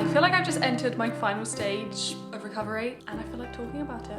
I feel like I've just entered my final stage of recovery and I feel like talking about it.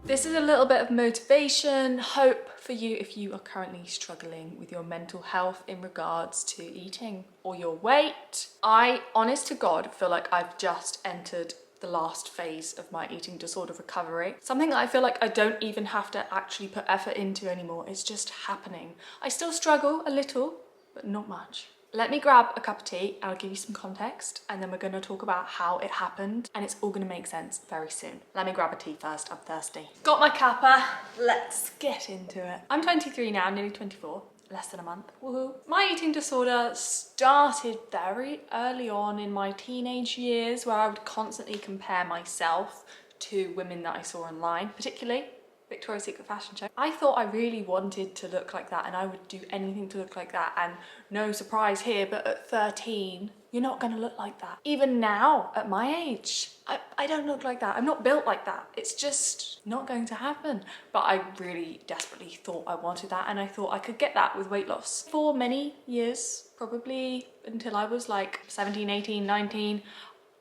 This is a little bit of motivation, hope for you if you are currently struggling with your mental health in regards to eating or your weight. I, honest to God, feel like I've just entered the last phase of my eating disorder recovery. Something that I feel like I don't even have to actually put effort into anymore. It's just happening. I still struggle a little, but not much. Let me grab a cup of tea and I'll give you some context and then we're going to talk about how it happened and it's all going to make sense very soon. Let me grab a tea first, I'm thirsty. Got my cuppa, let's get into it. I'm 23 now, nearly 24, less than a month, woohoo. My eating disorder started very early on in my teenage years where I would constantly compare myself to women that I saw online, particularly Victoria's Secret fashion show. I thought I really wanted to look like that and I would do anything to look like that, and no surprise here, but at 13, you're not gonna look like that. Even now, at my age, I don't look like that. I'm not built like that. It's just not going to happen. But I really desperately thought I wanted that and I thought I could get that with weight loss. For many years, probably until I was like 17, 18, 19,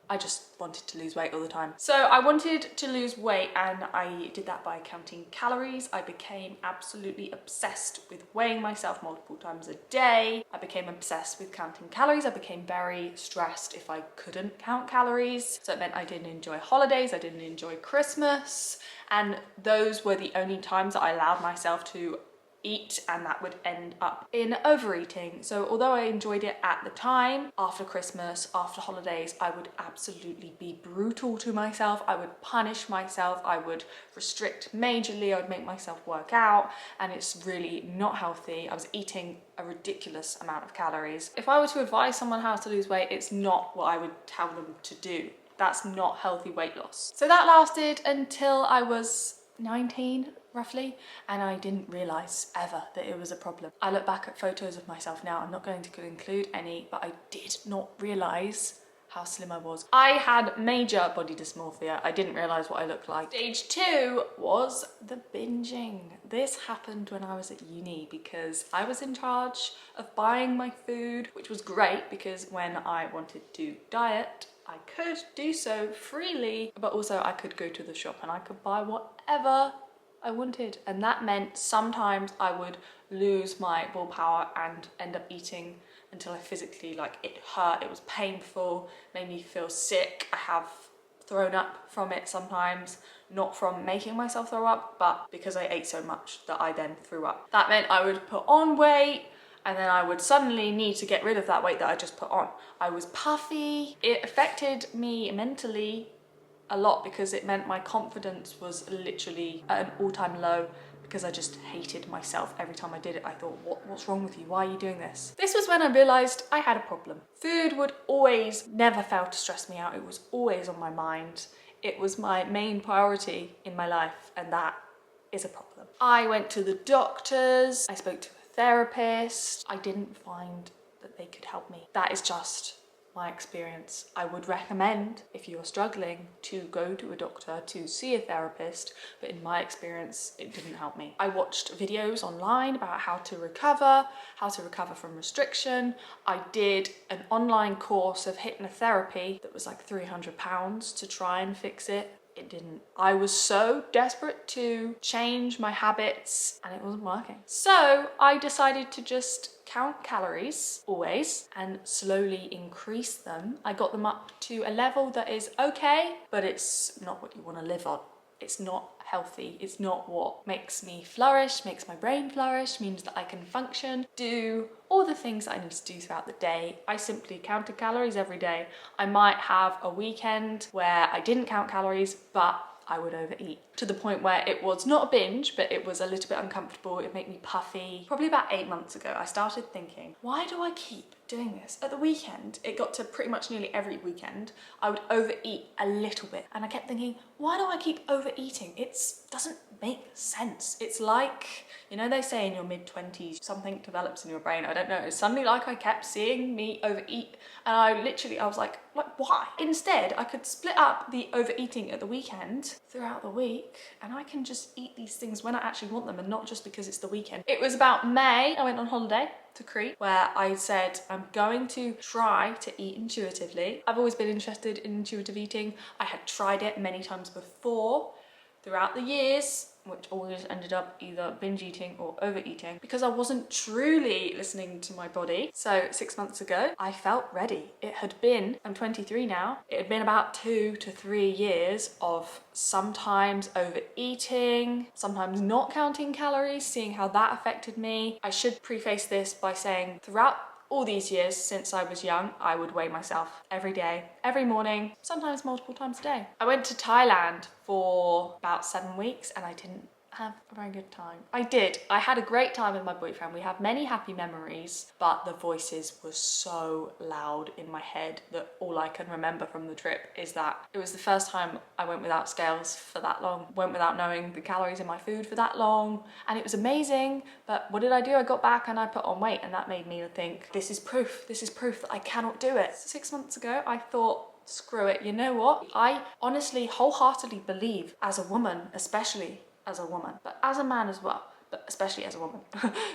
I just wanted to lose weight all the time. So I wanted to lose weight and I did that by counting calories. I became absolutely obsessed with weighing myself multiple times a day. I became obsessed with counting calories. I became very stressed if I couldn't count calories. So it meant I didn't enjoy holidays, I didn't enjoy Christmas, and those were the only times that I allowed myself to eat, and that would end up in overeating. So although I enjoyed it at the time, after Christmas, after holidays, I would absolutely be brutal to myself. I would punish myself. I would restrict majorly. I would make myself work out, and it's really not healthy. I was eating a ridiculous amount of calories. If I were to advise someone how to lose weight, it's not what I would tell them to do. That's not healthy weight loss. So that lasted until I was 19 roughly, and I didn't realize ever that it was a problem. I look back at photos of myself now, I'm not going to include any, but I did not realize how slim I was. I had major body dysmorphia. I didn't realize what I looked like. Stage 2 was the binging. This happened when I was at uni because I was in charge of buying my food, which was great because when I wanted to diet, I could do so freely, but also I could go to the shop and I could buy whatever I wanted. And that meant sometimes I would lose my willpower and end up eating until I physically, like, it hurt, it was painful, made me feel sick. I have thrown up from it sometimes, not from making myself throw up, but because I ate so much that I then threw up. That meant I would put on weight, and then I would suddenly need to get rid of that weight that I just put on. I was puffy. It affected me mentally a lot because it meant my confidence was literally at an all-time low because I just hated myself every time I did it. I thought, what's wrong with you? Why are you doing this? This was when I realized I had a problem. Food would always, never fail to stress me out. It was always on my mind. It was my main priority in my life, and that is a problem. I went to the doctors, I spoke to a therapist. I didn't find that they could help me. That is just my experience. I would recommend, if you're struggling, to go to a doctor, to see a therapist, but in my experience, it didn't help me. I watched videos online about how to recover from restriction. I did an online course of hypnotherapy that was like £300 to try and fix it. It didn't. I was so desperate to change my habits and it wasn't working. So I decided to just count calories always and slowly increase them. I got them up to a level that is okay, but it's not what you want to live on. It's not healthy. It's not what makes me flourish, makes my brain flourish, means that I can function, do all the things that I need to do throughout the day. I simply counted calories every day. I might have a weekend where I didn't count calories, but I would overeat to the point where it was not a binge, but it was a little bit uncomfortable. It made me puffy. Probably about 8 months ago, I started thinking, why do I keep doing this? At the weekend, it got to pretty much nearly every weekend, I would overeat a little bit. And I kept thinking, why do I keep overeating? It doesn't make sense. It's like, you know, they say in your mid-20s, something develops in your brain. I don't know. It's suddenly like I kept seeing me overeat. And I was like, why? Instead, I could split up the overeating at the weekend throughout the week, and I can just eat these things when I actually want them and not just because it's the weekend. It was about May, I went on holiday. to Crete where I said I'm going to try to eat intuitively. I've always been interested in intuitive eating. I had tried it many times before throughout the years, which always ended up either binge eating or overeating because I wasn't truly listening to my body. So 6 months ago, I felt ready. It had been, I'm 23 now, it had been about 2 to 3 years of sometimes overeating, sometimes not counting calories, seeing how that affected me. I should preface this by saying throughout all these years since I was young, I would weigh myself every day, every morning, sometimes multiple times a day. I went to Thailand for about 7 weeks and I didn't have a very good time. I did. I had a great time with my boyfriend. We have many happy memories, but the voices were so loud in my head that all I can remember from the trip is that it was the first time I went without scales for that long, went without knowing the calories in my food for that long, and it was amazing. But what did I do? I got back and I put on weight, and that made me think, this is proof that I cannot do it. 6 months ago, I thought, screw it, you know what? I honestly, wholeheartedly believe as a woman, especially as a woman, but as a man as well, but especially as a woman,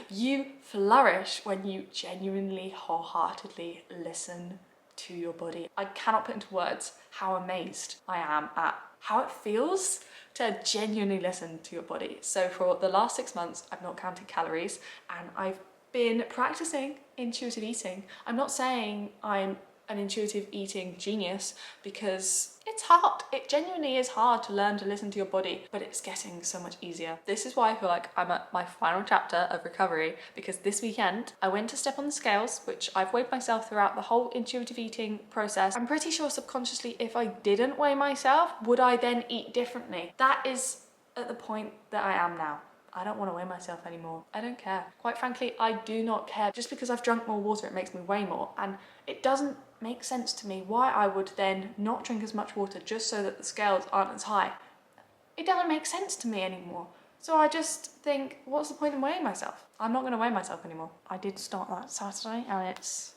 you flourish when you genuinely, wholeheartedly listen to your body. I cannot put into words how amazed I am at how it feels to genuinely listen to your body. So for the last 6 months, I've not counted calories and I've been practicing intuitive eating. I'm not saying I'm an intuitive eating genius because it's hard. It genuinely is hard to learn to listen to your body, but it's getting so much easier. This is why I feel like I'm at my final chapter of recovery, because this weekend I went to step on the scales, which I've weighed myself throughout the whole intuitive eating process. I'm pretty sure subconsciously if I didn't weigh myself, would I then eat differently? That is at the point that I am now. I don't want to weigh myself anymore. I don't care. Quite frankly, I do not care. Just because I've drunk more water, it makes me weigh more. And it doesn't make sense to me why I would then not drink as much water just so that the scales aren't as high. It doesn't make sense to me anymore. So I just think, what's the point in weighing myself? I'm not going to weigh myself anymore. I did start that Saturday and it's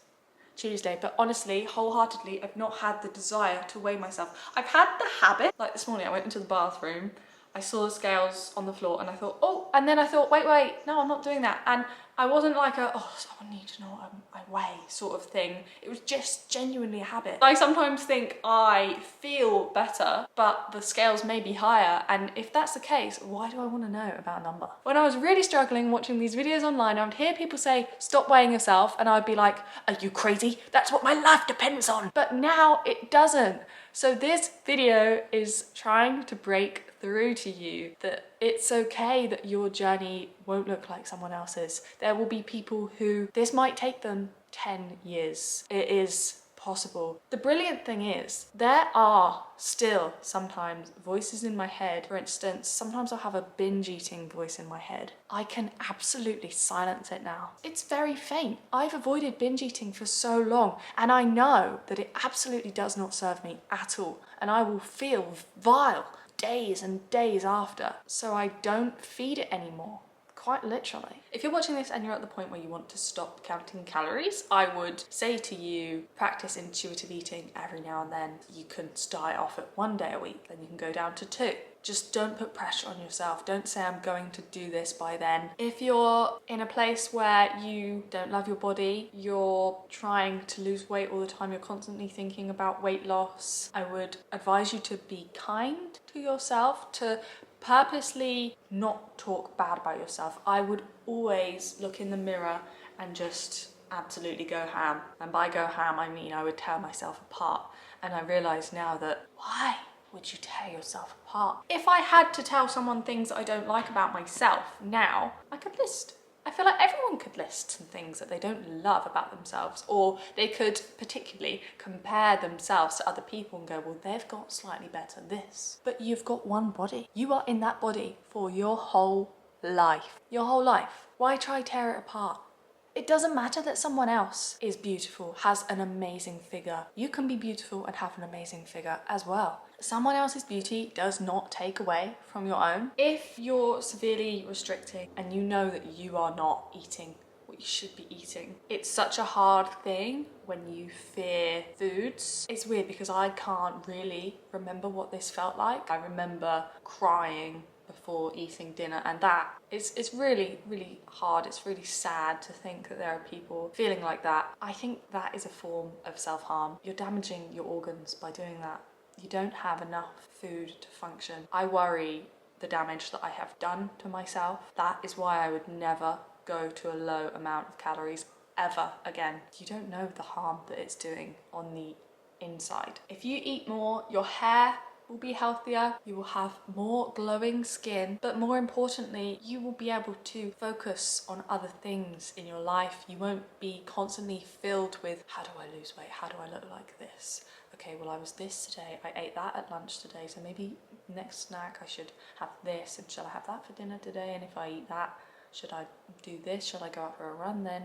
Tuesday, but honestly, wholeheartedly, I've not had the desire to weigh myself. I've had the habit, like this morning I went into the bathroom, I saw the scales on the floor and I thought, oh, and then I thought, wait, no, I'm not doing that. And I wasn't like someone needs to know what I weigh sort of thing. It was just genuinely a habit. I sometimes think I feel better, but the scales may be higher. And if that's the case, why do I want to know about a number? When I was really struggling watching these videos online, I would hear people say, stop weighing yourself. And I'd be like, are you crazy? That's what my life depends on. But now it doesn't. So this video is trying to break through to you that it's okay that your journey won't look like someone else's. There will be people who this might take them 10 years. It is possible. The brilliant thing is there are still sometimes voices in my head. For instance, sometimes I'll have a binge eating voice in my head. I can absolutely silence it now. It's very faint. I've avoided binge eating for so long and I know that it absolutely does not serve me at all, and I will feel vile days and days after. So I don't feed it anymore. Quite literally. If you're watching this and you're at the point where you want to stop counting calories, I would say to you, practice intuitive eating every now and then. You can start off at 1 day a week, then you can go down to 2. Just don't put pressure on yourself. Don't say I'm going to do this by then. If you're in a place where you don't love your body, you're trying to lose weight all the time, you're constantly thinking about weight loss, I would advise you to be kind to yourself, to purposely not talk bad about yourself. I would always look in the mirror and just absolutely go ham. And by go ham, I mean I would tear myself apart. And I realise now that why would you tear yourself apart? If I had to tell someone things that I don't like about myself now, I could list. I feel like everyone could list some things that they don't love about themselves, or they could particularly compare themselves to other people and go, well, they've got slightly better this. But you've got one body. You are in that body for your whole life. Your whole life. Why try tear it apart? It doesn't matter that someone else is beautiful, has an amazing figure. You can be beautiful and have an amazing figure as well. Someone else's beauty does not take away from your own. If you're severely restricting and you know that you are not eating what you should be eating, it's such a hard thing when you fear foods. It's weird because I can't really remember what this felt like. I remember crying before eating dinner, and that it's really, really hard. It's really sad to think that there are people feeling like that. I think that is a form of self-harm. You're damaging your organs by doing that. You don't have enough food to function. I worry the damage that I have done to myself. That is why I would never go to a low amount of calories ever again. You don't know the harm that it's doing on the inside. If you eat more, your hair will be healthier, you will have more glowing skin, but more importantly, you will be able to focus on other things in your life. You won't be constantly filled with, how do I lose weight? How do I look like this? Okay, well, I was this today, I ate that at lunch today, so maybe next snack I should have this, and should I have that for dinner today? And if I eat that, should I do this? Should I go out for a run then?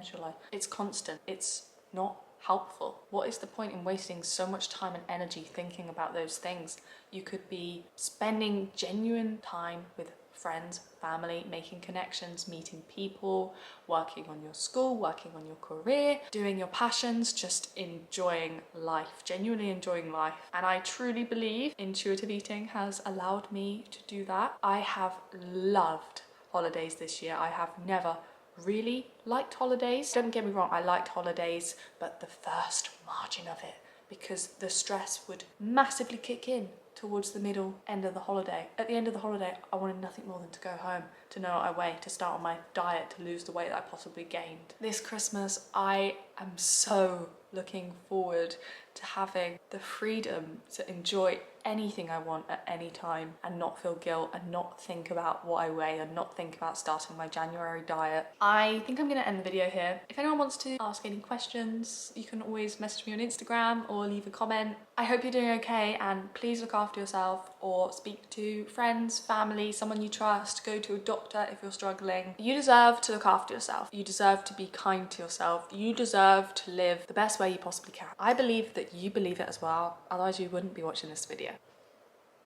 It's constant. It's not helpful. What is the point in wasting so much time and energy thinking about those things? You could be spending genuine time with friends, family, making connections, meeting people, working on your school, working on your career, doing your passions, just enjoying life, genuinely enjoying life. And I truly believe intuitive eating has allowed me to do that. I have loved holidays this year. I have never really liked holidays. Don't get me wrong, I liked holidays, but the first margin of it, because the stress would massively kick in towards the middle end of the holiday. At the end of the holiday, I wanted nothing more than to go home, to know what I weigh, to start on my diet, to lose the weight that I possibly gained. This Christmas, I am so looking forward to having the freedom to enjoy anything I want at any time and not feel guilt and not think about what I weigh and not think about starting my January diet. I think I'm gonna end the video here. If anyone wants to ask any questions, you can always message me on Instagram or leave a comment. I hope you're doing okay, and please look after yourself or speak to friends, family, someone you trust, go to a doctor if you're struggling. You deserve to look after yourself. You deserve to be kind to yourself. You deserve to live the best way you possibly can. I believe that you believe it as well, otherwise you wouldn't be watching this video.